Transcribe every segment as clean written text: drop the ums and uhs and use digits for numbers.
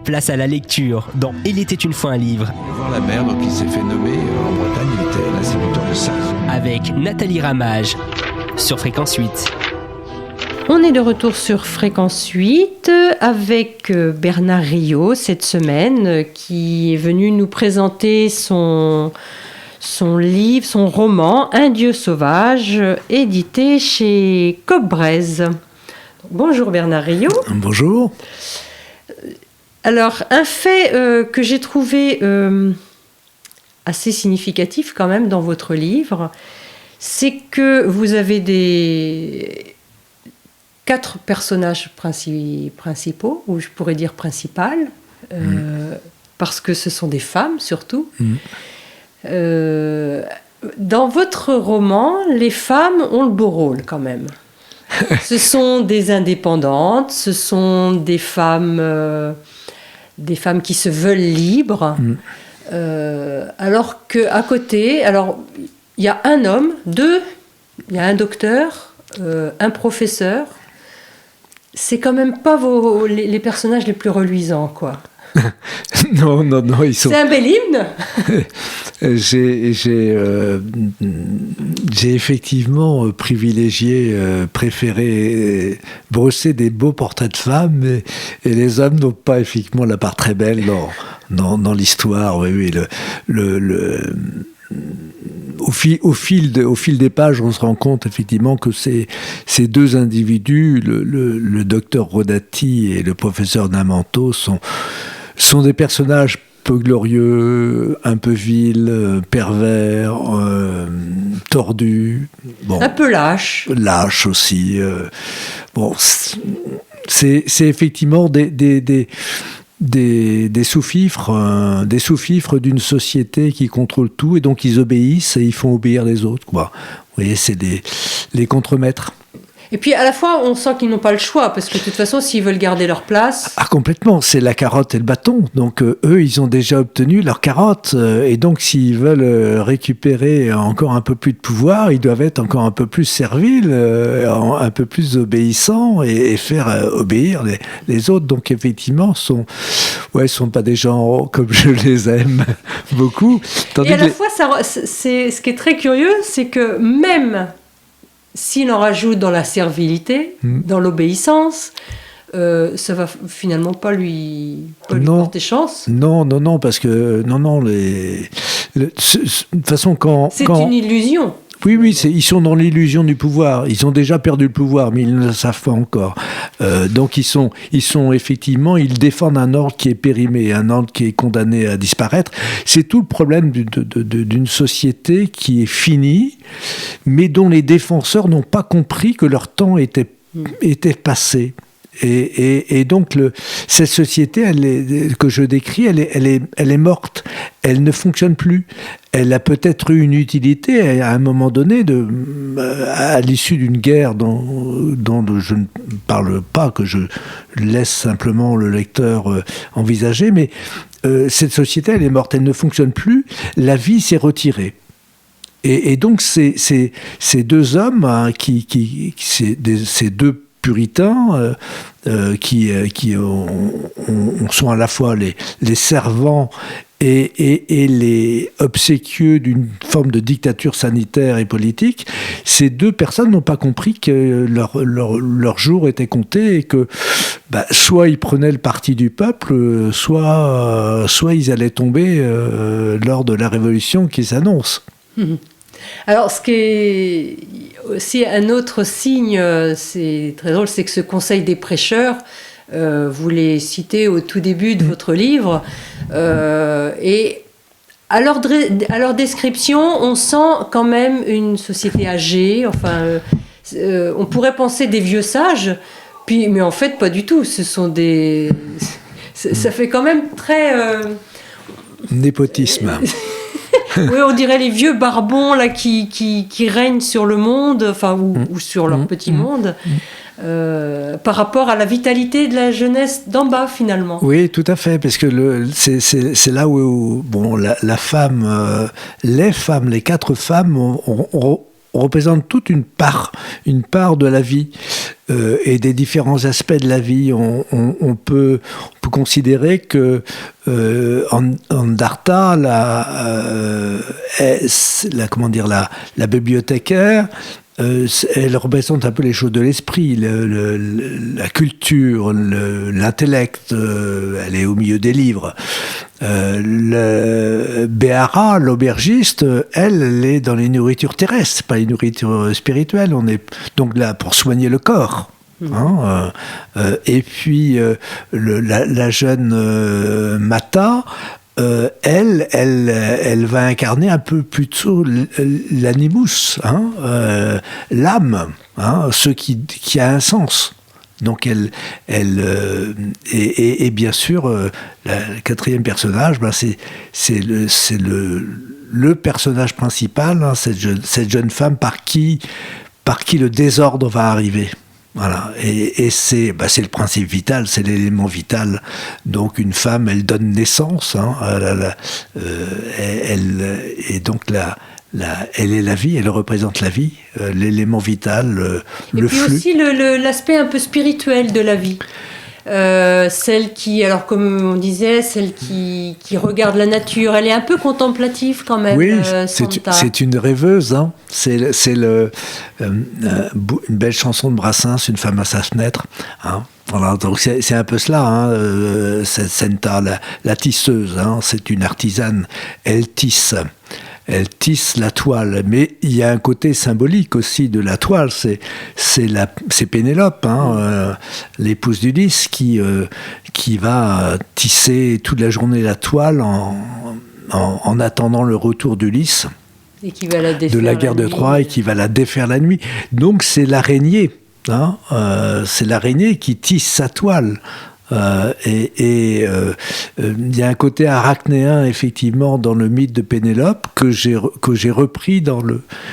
Place à la lecture dans Il était une fois un livre. Voir la mer, donc il s'est fait nommer en Bretagne, il était l'instituteur de ça. Avec Nathalie Ramage sur Fréquence 8. On est de retour sur Fréquence 8 avec Bernard Riot cette semaine qui est venu nous présenter son livre, son roman Un Dieu sauvage, édité chez Coq-Braise. Bonjour Bernard Riot. Bonjour. Alors, un fait que j'ai trouvé assez significatif quand même dans votre livre, c'est que vous avez 4 personnages principaux, ou je pourrais dire principales, parce que ce sont des femmes surtout. Dans votre roman, les femmes ont le beau rôle quand même. Ce sont des indépendantes, ce sont des femmes qui se veulent libres, alors qu'à côté, il y a un homme, il y a un docteur, un professeur. C'est quand même pas les personnages les plus reluisants, quoi. Non, ils sont... C'est un bel hymne. J'ai effectivement préféré brosser des beaux portraits de femmes, et les hommes n'ont pas effectivement la part très belle dans l'histoire. Oui, au fil des pages, on se rend compte effectivement que ces deux individus, le docteur Rodati et le professeur Namanto, sont des personnages peu glorieux, un peu vils, pervers, tordus. Bon, un peu lâches. Lâches aussi. C'est effectivement des sous-fifres, d'une société qui contrôle tout, et donc ils obéissent et ils font obéir les autres, quoi. Vous voyez, c'est les contremaîtres. Et puis à la fois, on sent qu'ils n'ont pas le choix, parce que de toute façon, s'ils veulent garder leur place... Ah, complètement, c'est la carotte et le bâton. Donc eux, ils ont déjà obtenu leur carotte. Et donc s'ils veulent récupérer encore un peu plus de pouvoir, ils doivent être encore un peu plus serviles, un peu plus obéissants, et faire obéir les autres. Donc effectivement, sont pas des gens comme je les aime beaucoup. Et à la fois, ce qui est très curieux, c'est que même... s'il en rajoute dans la servilité, dans l'obéissance, ça va finalement pas lui porter chance. Non, parce que de toute façon C'est une illusion. Oui, ils sont dans l'illusion du pouvoir. Ils ont déjà perdu le pouvoir, mais ils ne le savent pas encore. Donc ils sont effectivement, ils défendent un ordre qui est périmé, un ordre qui est condamné à disparaître. C'est tout le problème d'une société qui est finie, mais dont les défenseurs n'ont pas compris que leur temps était passé. Et donc cette société, que je décris, elle est morte. Elle ne fonctionne plus. Elle a peut-être eu une utilité à un moment donné, à l'issue d'une guerre dont je ne parle pas, que je laisse simplement le lecteur envisager. Mais cette société, elle est morte. Elle ne fonctionne plus. La vie s'est retirée. Et donc ces deux hommes, hein, ces deux puritains qui sont à la fois les servants et les obséquieux d'une forme de dictature sanitaire et politique, ces deux personnes n'ont pas compris que leur jour était compté, et que soit ils prenaient le parti du peuple, soit ils allaient tomber lors de la révolution qui s'annonce. Alors, ce qui est aussi un autre signe, c'est très drôle, c'est que ce conseil des prêcheurs, vous les citez au tout début de votre livre, et à leur description, on sent quand même une société âgée, on pourrait penser des vieux sages, mais en fait, pas du tout. Ce sont ça fait quand même très... Népotisme. Oui, on dirait les vieux barbons là, qui règnent sur le monde, ou sur leur petit monde, par rapport à la vitalité de la jeunesse d'en bas, finalement. Oui, tout à fait, parce que c'est là où la femme, les 4 femmes représente toute une part de la vie et des différents aspects de la vie. On peut considérer que Andarta, la bibliothécaire, elle représente un peu les choses de l'esprit, la culture, l'intellect, elle est au milieu des livres. Béara, l'aubergiste, elle est dans les nourritures terrestres, pas les nourritures spirituelles. On est donc là pour soigner le corps. Et puis la jeune Mata, elle va incarner un peu plutôt l'animus, l'âme, ce qui a un sens. Donc et bien sûr, le quatrième personnage, c'est le personnage principal, cette jeune femme par qui le désordre va arriver. Voilà, et c'est le principe vital, c'est l'élément vital. Donc une femme, elle donne naissance, et donc elle est la vie, elle représente la vie, l'élément vital, le flux. Et puis aussi l'aspect un peu spirituel de la vie. Celle qui, alors comme on disait, celle qui regarde la nature, elle est un peu contemplative quand même. Oui, Santa. c'est une rêveuse. C'est une belle chanson de Brassens, Une femme à sa fenêtre. Voilà, donc c'est un peu cela, cette Santa, la tisseuse. C'est une artisane. Elle tisse la toile, mais il y a un côté symbolique aussi de la toile. C'est Pénélope, l'épouse d'Ulysse, qui va tisser toute la journée la toile en attendant le retour d'Ulysse et qui va la défaire de la guerre de Troie, et qui va la défaire la nuit. Donc c'est l'araignée, c'est l'araignée qui tisse sa toile. Il y a un côté arachnéen effectivement dans le mythe de Pénélope que j'ai repris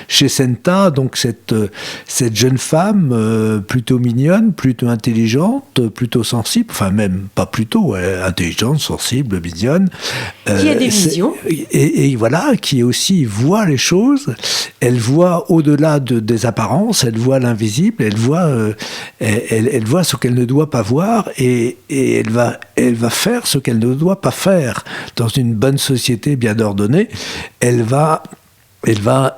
chez Senta. Donc cette jeune femme plutôt mignonne, plutôt intelligente, plutôt sensible, enfin même pas plutôt, intelligente, sensible, mignonne, qui a des visions et voilà, qui aussi voit les choses. Elle voit au-delà des apparences, elle voit l'invisible, elle voit ce qu'elle ne doit pas voir, et elle va faire ce qu'elle ne doit pas faire. Dans une bonne société bien ordonnée, elle va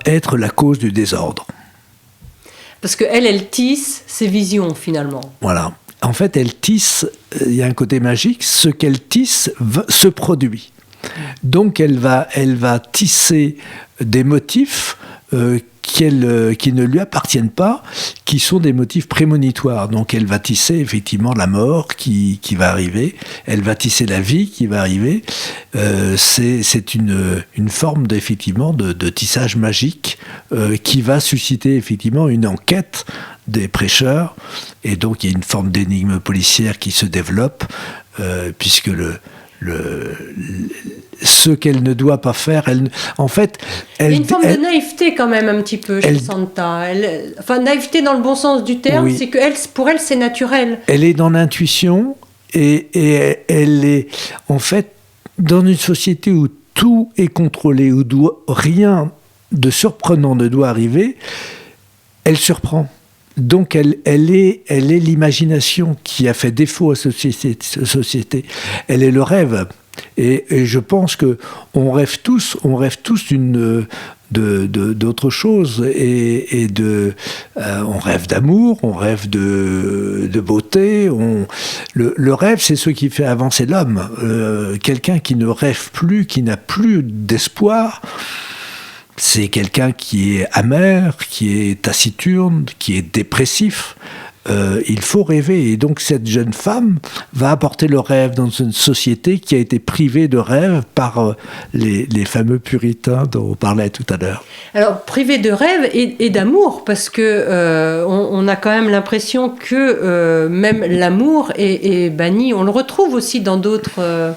être la cause du désordre. Parce qu'elle tisse ses visions, finalement. Voilà. En fait, elle tisse, il y a un côté magique, ce qu'elle tisse se produit. Donc elle va tisser des motifs qui ne lui appartiennent pas, qui sont des motifs prémonitoires. Donc elle va tisser effectivement la mort qui va arriver, elle va tisser la vie qui va arriver. C'est une forme effectivement de tissage magique qui va susciter effectivement une enquête des prêcheurs, et donc il y a une forme d'énigme policière qui se développe, puisque ce qu'elle ne doit pas faire, il y a une forme de naïveté quand même un petit peu chez Santa. Enfin, naïveté dans le bon sens du terme, oui. C'est que pour elle c'est naturel. Elle est dans l'intuition, et elle est en fait dans une société où tout est contrôlé, où rien de surprenant ne doit arriver. Elle surprend. Donc elle est l'imagination qui a fait défaut à cette société. Elle est le rêve. Et je pense que on rêve tous d'autre chose, on rêve d'amour, on rêve de beauté. Le rêve, c'est ce qui fait avancer l'homme. Quelqu'un qui ne rêve plus, qui n'a plus d'espoir, c'est quelqu'un qui est amer, qui est taciturne, qui est dépressif. Il faut rêver. Et donc cette jeune femme va apporter le rêve dans une société qui a été privée de rêve par les fameux puritains dont on parlait tout à l'heure. Alors, privée de rêve et d'amour, parce que on a quand même l'impression que même l'amour est banni. On le retrouve aussi dans d'autres...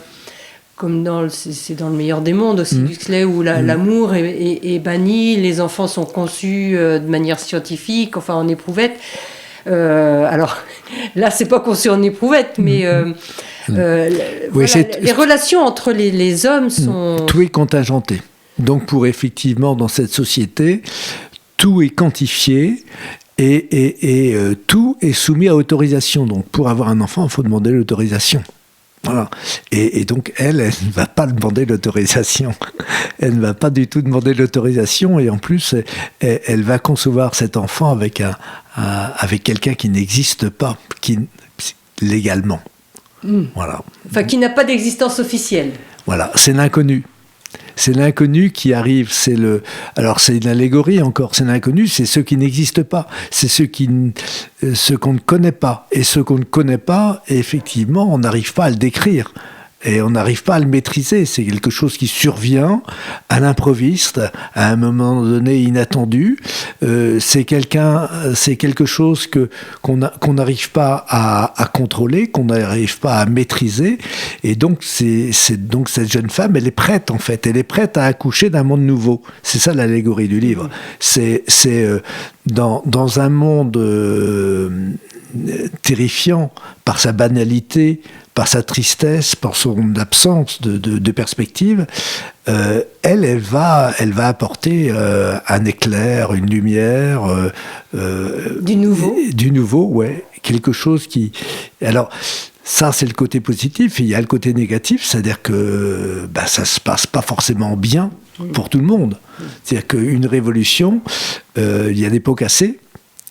comme c'est dans Le meilleur des mondes aussi, Huxley, où l'amour est banni, les enfants sont conçus de manière scientifique, enfin en éprouvette. Alors là, c'est pas conçu en éprouvette, mais les relations entre les hommes sont... Tout est contingenté. Donc pour effectivement, dans cette société, tout est quantifié et tout est soumis à autorisation. Donc pour avoir un enfant, il faut demander l'autorisation. Voilà. Et donc elle ne va pas demander l'autorisation. Elle ne va pas du tout demander l'autorisation et en plus, elle va concevoir cet enfant avec quelqu'un qui n'existe pas, légalement. Voilà. Enfin, qui n'a pas d'existence officielle. Voilà, c'est l'inconnu. C'est l'inconnu qui arrive. Alors c'est une allégorie encore. C'est l'inconnu, c'est ceux qui n'existent pas. C'est ceux qu'on ne connaît pas. Et ceux qu'on ne connaît pas, effectivement, on n'arrive pas à le décrire. Et on n'arrive pas à le maîtriser. C'est quelque chose qui survient à l'improviste, à un moment donné inattendu. C'est quelque chose qu'on n'arrive pas à contrôler, qu'on n'arrive pas à maîtriser. Et donc, donc cette jeune femme, elle est prête en fait. Elle est prête à accoucher d'un monde nouveau. C'est ça l'allégorie du livre. C'est dans un monde terrifiant par sa banalité, par sa tristesse, par son absence de perspective, elle va apporter un éclair, une lumière, du nouveau, ouais, quelque chose qui. Alors ça, c'est le côté positif. Et il y a le côté négatif, c'est-à-dire que ça se passe pas forcément bien pour tout le monde. C'est-à-dire qu'une révolution, il y a des pots cassés,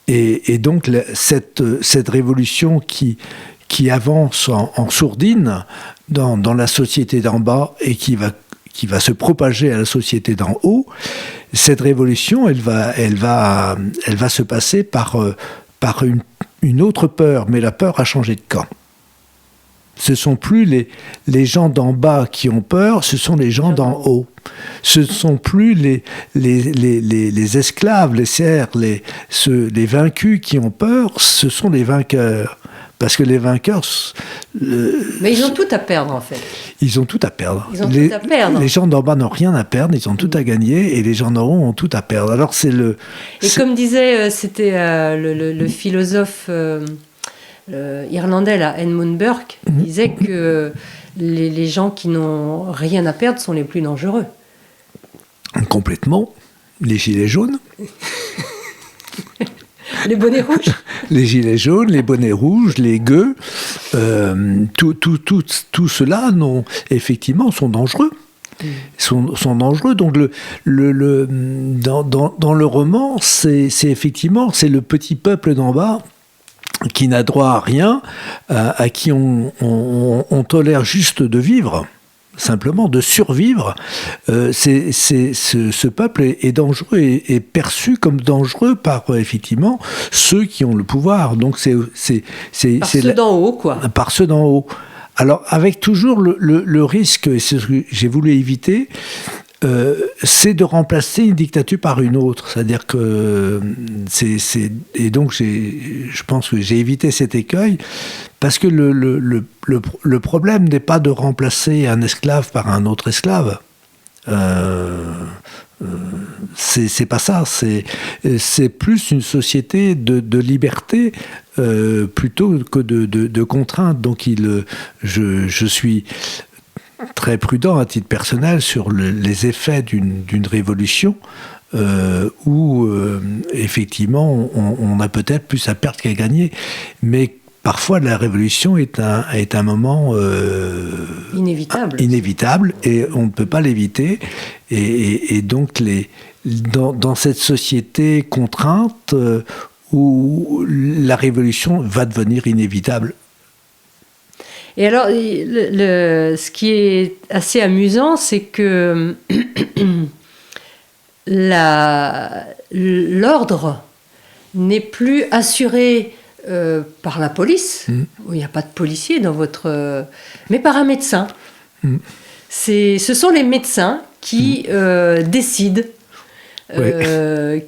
et donc cette révolution qui avance en sourdine dans la société d'en bas et qui va se propager à la société d'en haut, cette révolution, elle va se passer par une autre peur, mais la peur a changé de camp. Ce ne sont plus les gens d'en bas qui ont peur, ce sont les gens d'en haut. Ce ne sont plus les esclaves, les serfs, les vaincus qui ont peur, ce sont les vainqueurs. Parce que les vainqueurs... Mais ils ont tout à perdre, en fait. Ils ont tout à perdre. Tout à perdre. Les gens d'en bas n'ont rien à perdre, ils ont tout à gagner, et les gens d'en haut ont tout à perdre. Alors c'est le... Comme disait, c'était le philosophe irlandais, là, Edmund Burke, disait que les gens qui n'ont rien à perdre sont les plus dangereux. Complètement. Les gilets jaunes. Les bonnets rouges. Les gilets jaunes, les bonnets rouges, les gueux, tout cela, effectivement, sont dangereux. Sont dangereux. Donc dans le roman, c'est effectivement c'est le petit peuple d'en bas qui n'a droit à rien, à qui on tolère juste de vivre. Simplement de survivre, ce peuple est dangereux et est perçu comme dangereux par effectivement ceux qui ont le pouvoir. Donc c'est ceux d'en haut, quoi. Par ceux d'en haut. Alors avec toujours le risque, et c'est ce que j'ai voulu éviter, c'est de remplacer une dictature par une autre. C'est-à-dire que et donc je pense que j'ai évité cet écueil parce que le problème n'est pas de remplacer un esclave par un autre esclave. C'est pas ça. C'est plus une société de liberté plutôt que de contrainte. Donc je suis très prudent à titre personnel sur les effets d'une révolution où effectivement on a peut-être plus à perdre qu'à gagner, mais parfois la révolution est un moment inévitable et on ne peut pas l'éviter et donc dans cette société contrainte où la révolution va devenir inévitable. Et alors, ce qui est assez amusant, c'est que l'ordre n'est plus assuré par la police, où il n'y a pas de policier dans mais par un médecin. Ce sont les médecins qui décident,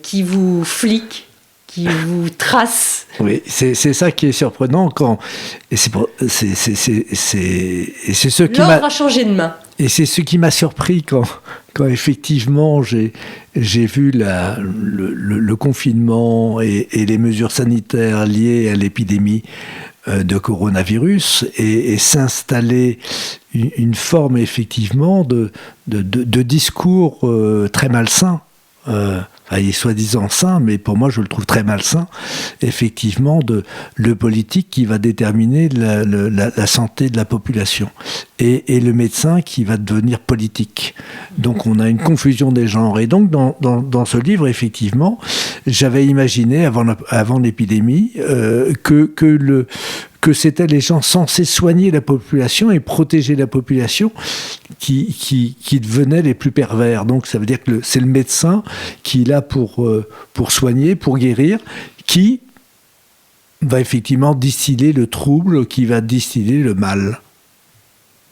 qui vous fliquent, qui vous tracent. Oui, c'est ça qui est surprenant et c'est ce qui l'ordre a changé de main. Et c'est ce qui m'a surpris quand effectivement j'ai vu le confinement et les mesures sanitaires liées à l'épidémie de coronavirus et s'installer une forme effectivement de discours très malsain. il est soi-disant sain, mais pour moi je le trouve très malsain, effectivement, le politique qui va déterminer la santé de la population et le médecin qui va devenir politique. Donc on a une confusion des genres. Et donc dans ce livre, effectivement, j'avais imaginé avant l'épidémie que c'était les gens censés soigner la population et protéger la population qui devenaient les plus pervers. Donc ça veut dire que c'est le médecin qui est là pour soigner, pour guérir, qui va effectivement distiller le trouble, qui va distiller le mal.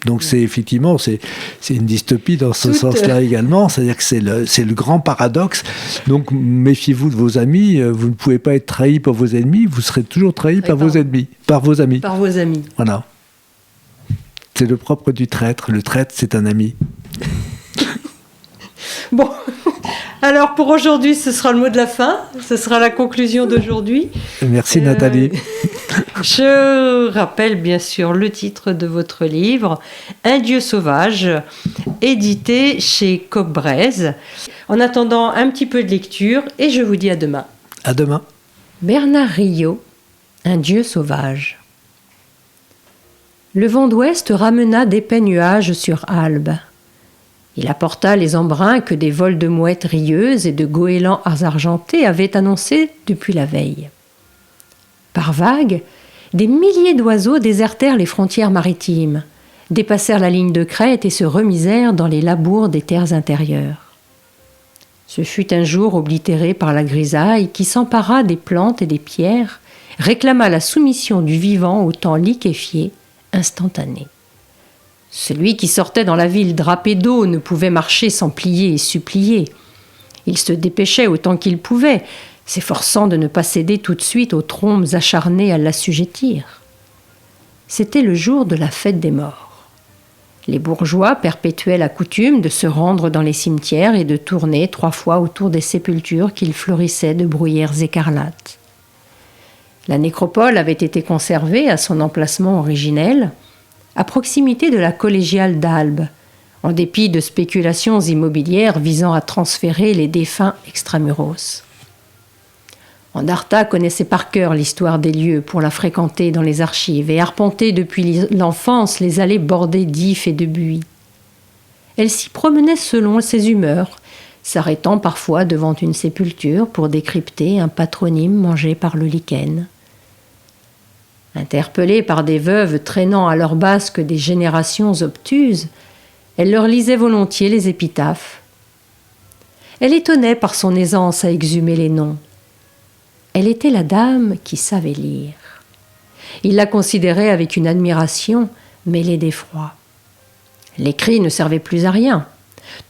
Donc c'est effectivement c'est une dystopie dans ce sens-là également, c'est-à-dire que c'est le grand paradoxe. Donc méfiez-vous de vos amis, vous ne pouvez pas être trahi par vos ennemis, vous serez toujours trahi par vos amis. Par vos amis. Voilà. C'est le propre du traître. Le traître, c'est un ami. Bon, alors pour aujourd'hui, ce sera le mot de la fin, ce sera la conclusion d'aujourd'hui. Merci Nathalie. Je rappelle bien sûr le titre de votre livre, Un Dieu sauvage, édité chez Coq-Braise. En attendant un petit peu de lecture, et je vous dis à demain. À demain. Bernard Riot, Un Dieu sauvage. Le vent d'ouest ramena d'épais nuages sur Albe. Il apporta les embruns que des vols de mouettes rieuses et de goélands argentés avaient annoncés depuis la veille. Par vagues, des milliers d'oiseaux désertèrent les frontières maritimes, dépassèrent la ligne de crête et se remisèrent dans les labours des terres intérieures. Ce fut un jour oblitéré par la grisaille qui s'empara des plantes et des pierres, réclama la soumission du vivant au temps liquéfié, instantané. Celui qui sortait dans la ville drapé d'eau ne pouvait marcher sans plier et supplier. Il se dépêchait autant qu'il pouvait, s'efforçant de ne pas céder tout de suite aux trompes acharnées à l'assujettir. C'était le jour de la fête des morts. Les bourgeois perpétuaient la coutume de se rendre dans les cimetières et de tourner 3 fois autour des sépultures qu'ils fleurissaient de bruyères écarlates. La nécropole avait été conservée à son emplacement originel, à proximité de la collégiale d'Albe, en dépit de spéculations immobilières visant à transférer les défunts extramuros. Andarta connaissait par cœur l'histoire des lieux pour la fréquenter dans les archives et arpenter depuis l'enfance les allées bordées d'ifs et de buis. Elle s'y promenait selon ses humeurs, s'arrêtant parfois devant une sépulture pour décrypter un patronyme mangé par le lichen. Interpellée par des veuves traînant à leur basque des générations obtuses, elle leur lisait volontiers les épitaphes. Elle étonnait par son aisance à exhumer les noms. Elle était la dame qui savait lire. Il la considérait avec une admiration mêlée d'effroi. L'écrit ne servait plus à rien.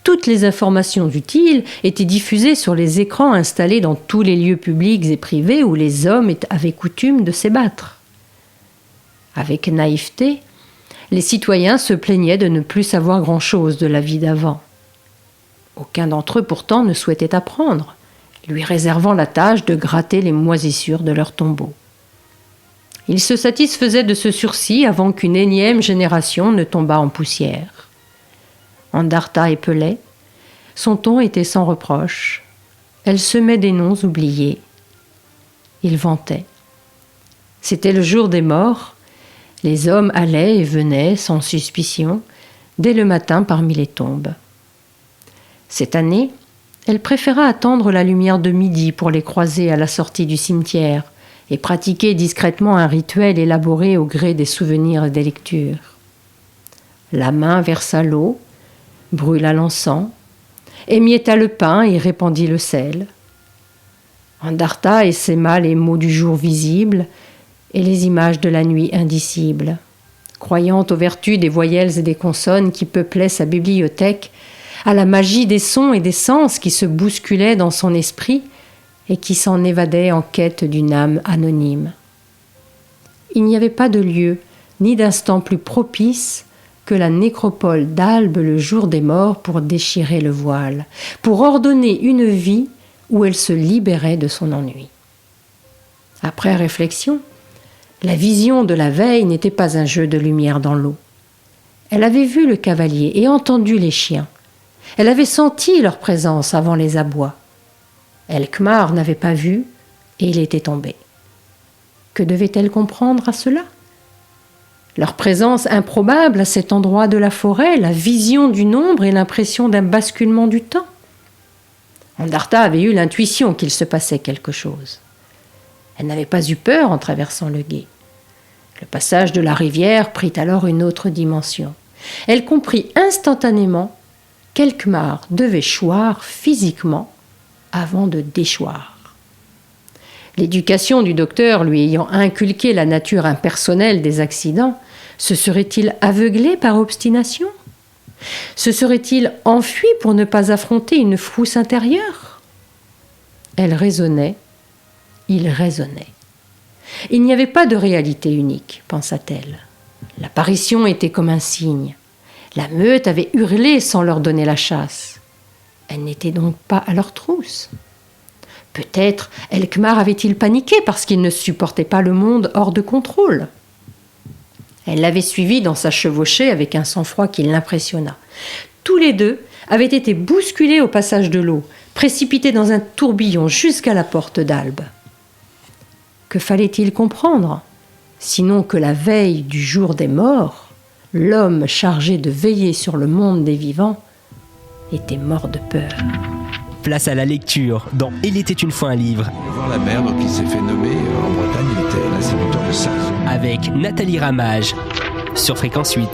Toutes les informations utiles étaient diffusées sur les écrans installés dans tous les lieux publics et privés où les hommes avaient coutume de s'ébattre. Avec naïveté, les citoyens se plaignaient de ne plus savoir grand-chose de la vie d'avant. Aucun d'entre eux pourtant ne souhaitait apprendre, lui réservant la tâche de gratter les moisissures de leur tombeau. Ils se satisfaisaient de ce sursis avant qu'une énième génération ne tombât en poussière. Andarta épelait, son ton était sans reproche. Elle semait des noms oubliés. Il vantait. C'était le jour des morts. Les hommes allaient et venaient sans suspicion, dès le matin parmi les tombes. Cette année, elle préféra attendre la lumière de midi pour les croiser à la sortie du cimetière et pratiquer discrètement un rituel élaboré au gré des souvenirs et des lectures. La main versa l'eau, brûla l'encens, émietta le pain et répandit le sel. Andarta essaima les mots du jour visibles et les images de la nuit indicibles. Croyant aux vertus des voyelles et des consonnes qui peuplaient sa bibliothèque, à la magie des sons et des sens qui se bousculaient dans son esprit et qui s'en évadaient en quête d'une âme anonyme. Il n'y avait pas de lieu, ni d'instant plus propice que la nécropole d'Albe le jour des morts pour déchirer le voile, pour ordonner une vie où elle se libérait de son ennui. Après réflexion, la vision de la veille n'était pas un jeu de lumière dans l'eau. Elle avait vu le cavalier et entendu les chiens. Elle avait senti leur présence avant les abois. Elkmar n'avait pas vu et il était tombé. Que devait-elle comprendre à cela ? Leur présence improbable à cet endroit de la forêt, la vision du nombre et l'impression d'un basculement du temps. Andarta avait eu l'intuition qu'il se passait quelque chose. Elle n'avait pas eu peur en traversant le gué. Le passage de la rivière prit alors une autre dimension. Elle comprit instantanément qu'Elkmar devait choir physiquement avant de déchoir. L'éducation du docteur lui ayant inculqué la nature impersonnelle des accidents, se serait-il aveuglé par obstination ? Se serait-il enfui pour ne pas affronter une frousse intérieure ? Elle raisonnait, il raisonnait. Il n'y avait pas de réalité unique, pensa-t-elle. L'apparition était comme un signe. La meute avait hurlé sans leur donner la chasse. Elle n'était donc pas à leur trousse. Peut-être Elkmar avait-il paniqué parce qu'il ne supportait pas le monde hors de contrôle. Elle l'avait suivi dans sa chevauchée avec un sang-froid qui l'impressionna. Tous les deux avaient été bousculés au passage de l'eau, précipités dans un tourbillon jusqu'à la porte d'Albe. Que fallait-il comprendre, sinon que la veille du jour des morts, l'homme chargé de veiller sur le monde des vivants était mort de peur. Place à la lecture dans Il était une fois un livre. Voir la mer, donc il s'est fait nommer en Bretagne, il était l'instituteur de Sars. Avec Nathalie Ramage sur Fréquence 8.